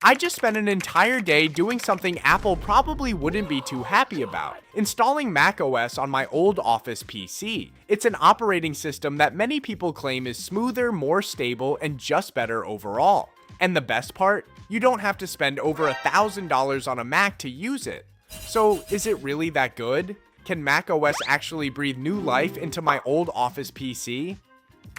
I just spent an entire day doing something Apple probably wouldn't be too happy about, installing macOS on my old Office PC. It's an operating system that many people claim is smoother, more stable, and just better overall. And the best part? You don't have to spend over $1,000 on a Mac to use it. So, is it really that good? Can macOS actually breathe new life into my old Office PC?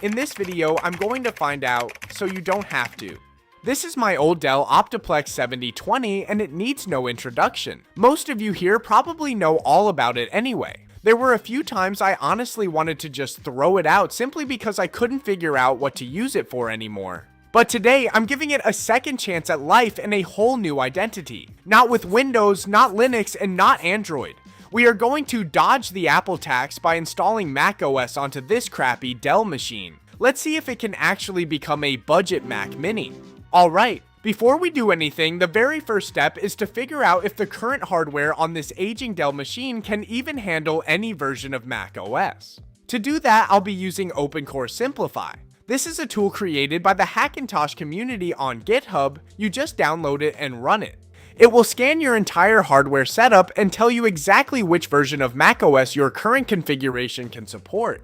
In this video, I'm going to find out, so you don't have to. This is my old Dell Optiplex 7020 and it needs no introduction. Most of you here probably know all about it anyway. There were a few times I honestly wanted to just throw it out simply because I couldn't figure out what to use it for anymore. But today, I'm giving it a second chance at life and a whole new identity. Not with Windows, not Linux, and not Android. We are going to dodge the Apple tax by installing macOS onto this crappy Dell machine. Let's see if it can actually become a budget Mac Mini. Alright, before we do anything, the very first step is to figure out if the current hardware on this aging Dell machine can even handle any version of macOS. To do that, I'll be using OpenCore Simplify. This is a tool created by the Hackintosh community on GitHub. You just download it and run it. It will scan your entire hardware setup and tell you exactly which version of macOS your current configuration can support.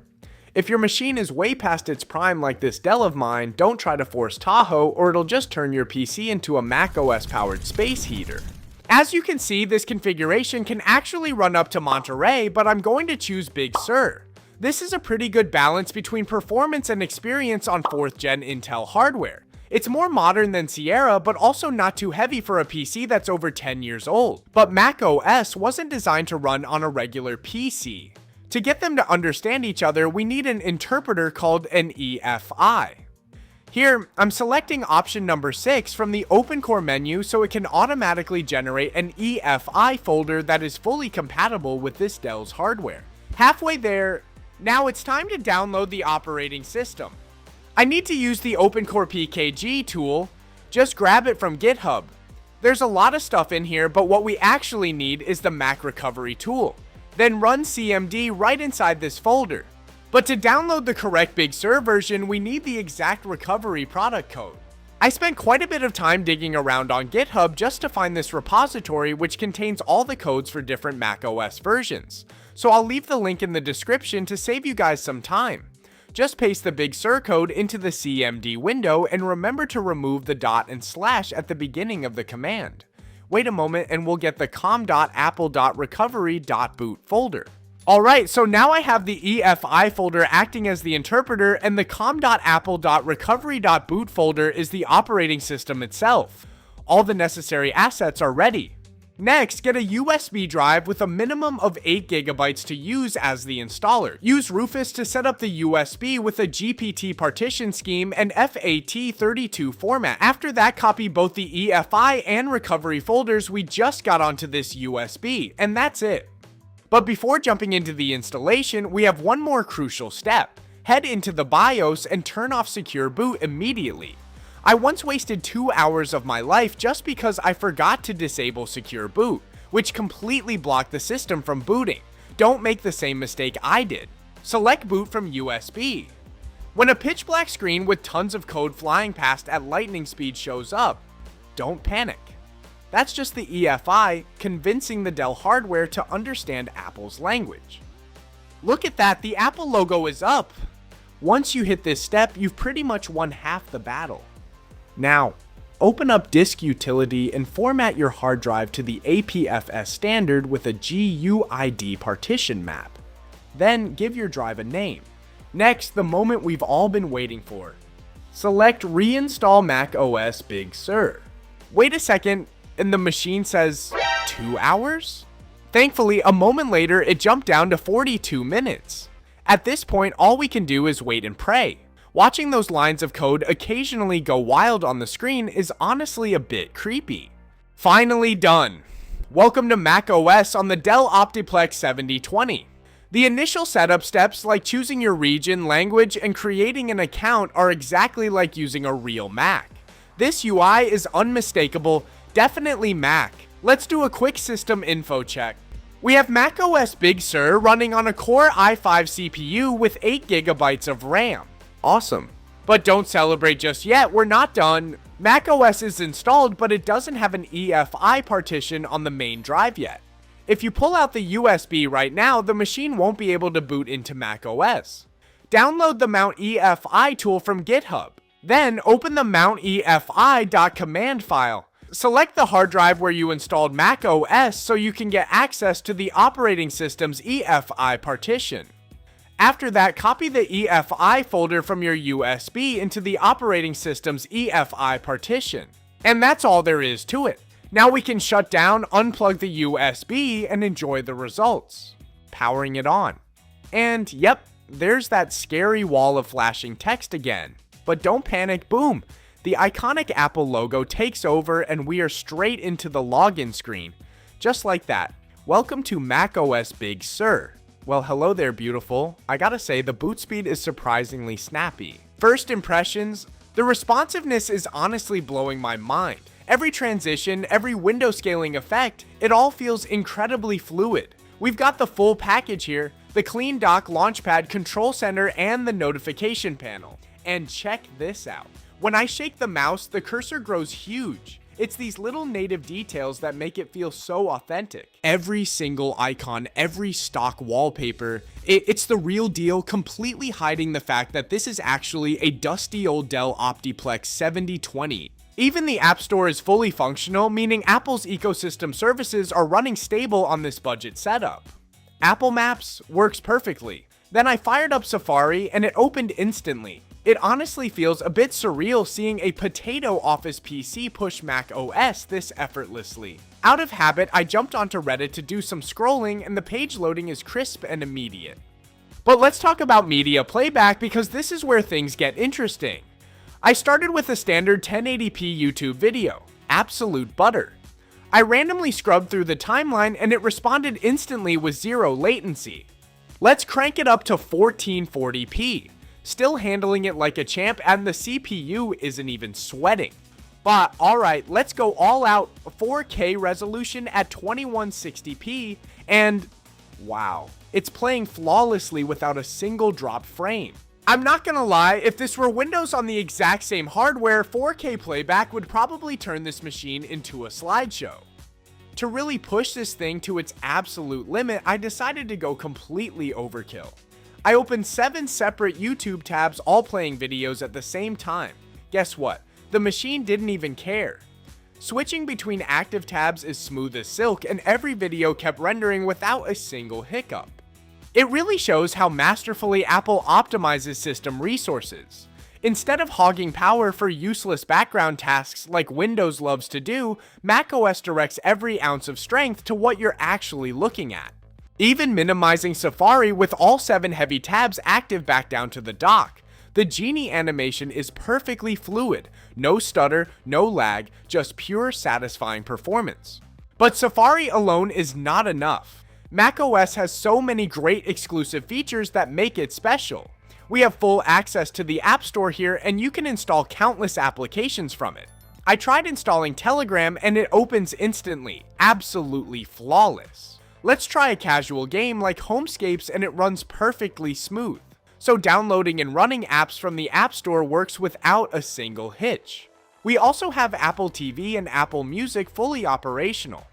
If your machine is way past its prime like this Dell of mine, don't try to force Tahoe or it'll just turn your PC into a macOS powered space heater. As you can see, this configuration can actually run up to Monterey, but I'm going to choose Big Sur. This is a pretty good balance between performance and experience on 4th gen Intel hardware. It's more modern than Sierra, but also not too heavy for a PC that's over 10 years old. But macOS wasn't designed to run on a regular PC. To get them to understand each other, we need an interpreter called an EFI. Here, I'm selecting option number 6 from the OpenCore menu so it can automatically generate an EFI folder that is fully compatible with this Dell's hardware. Halfway there, now it's time to download the operating system. I need to use the OpenCore PKG tool. Just grab it from GitHub. There's a lot of stuff in here, but what we actually need is the Mac recovery tool. Then run cmd right inside this folder. But to download the correct Big Sur version, we need the exact recovery product code. I spent quite a bit of time digging around on GitHub just to find this repository which contains all the codes for different macOS versions. So I'll leave the link in the description to save you guys some time. Just paste the Big Sur code into the cmd window and remember to remove the dot and slash at the beginning of the command. Wait a moment and we'll get the com.apple.recovery.boot folder. Alright, so now I have the EFI folder acting as the interpreter and the com.apple.recovery.boot folder is the operating system itself. All the necessary assets are ready. Next, get a USB drive with a minimum of 8 GB to use as the installer. Use Rufus to set up the USB with a GPT partition scheme and FAT32 format. After that, copy both the EFI and recovery folders we just got onto this USB, and that's it. But before jumping into the installation, we have one more crucial step. Head into the BIOS and turn off Secure Boot immediately. I once wasted 2 hours of my life just because I forgot to disable Secure Boot, which completely blocked the system from booting. Don't make the same mistake I did. Select boot from USB. When a pitch black screen with tons of code flying past at lightning speed shows up, don't panic. That's just the EFI convincing the Dell hardware to understand Apple's language. Look at that, the Apple logo is up. Once you hit this step, you've pretty much won half the battle. Now, open up Disk Utility and format your hard drive to the APFS standard with a GUID partition map. Then give your drive a name. Next, the moment we've all been waiting for. Select Reinstall macOS Big Sur. Wait a second, and the machine says 2 hours? Thankfully, a moment later, it jumped down to 42 minutes. At this point, all we can do is wait and pray. Watching those lines of code occasionally go wild on the screen is honestly a bit creepy. Finally done. Welcome to macOS on the Dell Optiplex 7020. The initial setup steps like choosing your region, language, and creating an account are exactly like using a real Mac. This UI is unmistakable, definitely Mac. Let's do a quick system info check. We have macOS Big Sur running on a Core i5 CPU with 8 GB of RAM. Awesome. But don't celebrate just yet, we're not done. macOS is installed, but it doesn't have an EFI partition on the main drive yet. If you pull out the USB right now, the machine won't be able to boot into macOS. Download the mount EFI tool from GitHub. Then open the mount EFI.command file. Select the hard drive where you installed macOS so you can get access to the operating system's EFI partition. After that, copy the EFI folder from your USB into the operating system's EFI partition. And that's all there is to it. Now we can shut down, unplug the USB, and enjoy the results. Powering it on. And yep, there's that scary wall of flashing text again. But don't panic, boom! The iconic Apple logo takes over and we are straight into the login screen. Just like that. Welcome to macOS Big Sur. Well, hello there, beautiful. I gotta say, the boot speed is surprisingly snappy. First impressions, the responsiveness is honestly blowing my mind. Every transition, every window scaling effect, it all feels incredibly fluid. We've got the full package here, the clean dock, launchpad, control center, and the notification panel. And check this out. When I shake the mouse, the cursor grows huge. It's these little native details that make it feel so authentic. Every single icon, every stock wallpaper, it's the real deal, completely hiding the fact that this is actually a dusty old Dell Optiplex 7020. Even the App Store is fully functional, meaning Apple's ecosystem services are running stable on this budget setup. Apple Maps works perfectly. Then I fired up Safari and it opened instantly. It honestly feels a bit surreal seeing a potato Office PC push macOS this effortlessly. Out of habit, I jumped onto Reddit to do some scrolling and the page loading is crisp and immediate. But let's talk about media playback because this is where things get interesting. I started with a standard 1080p YouTube video, absolute butter. I randomly scrubbed through the timeline and it responded instantly with zero latency. Let's crank it up to 1440p, still handling it like a champ and the CPU isn't even sweating. But alright, let's go all out 4K resolution at 2160p and wow, it's playing flawlessly without a single drop frame. I'm not gonna lie, if this were Windows on the exact same hardware, 4K playback would probably turn this machine into a slideshow. To really push this thing to its absolute limit, I decided to go completely overkill. I opened 7 separate YouTube tabs all playing videos at the same time. Guess what? The machine didn't even care. Switching between active tabs is smooth as silk and every video kept rendering without a single hiccup. It really shows how masterfully Apple optimizes system resources. Instead of hogging power for useless background tasks like Windows loves to do, macOS directs every ounce of strength to what you're actually looking at. Even minimizing Safari with all 7 heavy tabs active back down to the dock. The genie animation is perfectly fluid, no stutter, no lag, just pure satisfying performance. But Safari alone is not enough. macOS has so many great exclusive features that make it special. We have full access to the App Store here and you can install countless applications from it. I tried installing Telegram and it opens instantly, absolutely flawless. Let's try a casual game like Homescapes and it runs perfectly smooth. So downloading and running apps from the App Store works without a single hitch. We also have Apple TV and Apple Music fully operational.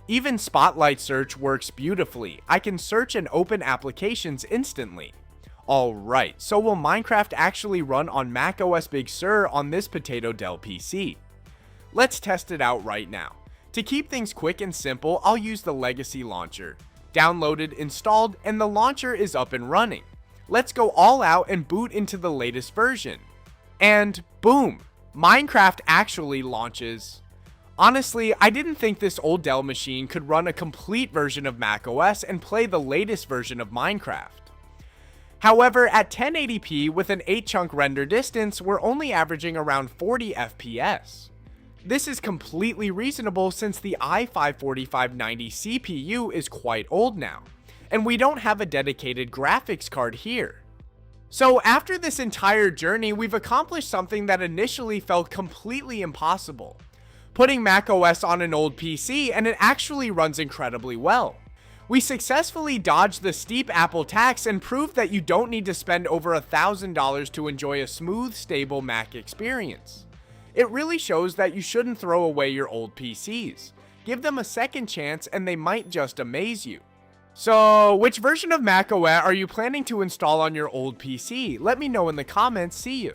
Even Spotlight search works beautifully. I can search and open applications instantly. Alright, so will Minecraft actually run on macOS Big Sur on this potato Dell PC? Let's test it out right now. To keep things quick and simple, I'll use the Legacy launcher. Downloaded, installed, and the launcher is up and running. Let's go all out and boot into the latest version. And boom, Minecraft actually launches. Honestly, I didn't think this old Dell machine could run a complete version of macOS and play the latest version of Minecraft. However, at 1080p with an 8-chunk render distance, we're only averaging around 40 FPS. This is completely reasonable since the i5-4590 CPU is quite old now, and we don't have a dedicated graphics card here. So after this entire journey, we've accomplished something that initially felt completely impossible. Putting macOS on an old PC and it actually runs incredibly well. We successfully dodged the steep Apple tax and proved that you don't need to spend over $1,000 to enjoy a smooth, stable Mac experience. It really shows that you shouldn't throw away your old PCs. Give them a second chance and they might just amaze you. So, which version of macOS are you planning to install on your old PC? Let me know in the comments. See you.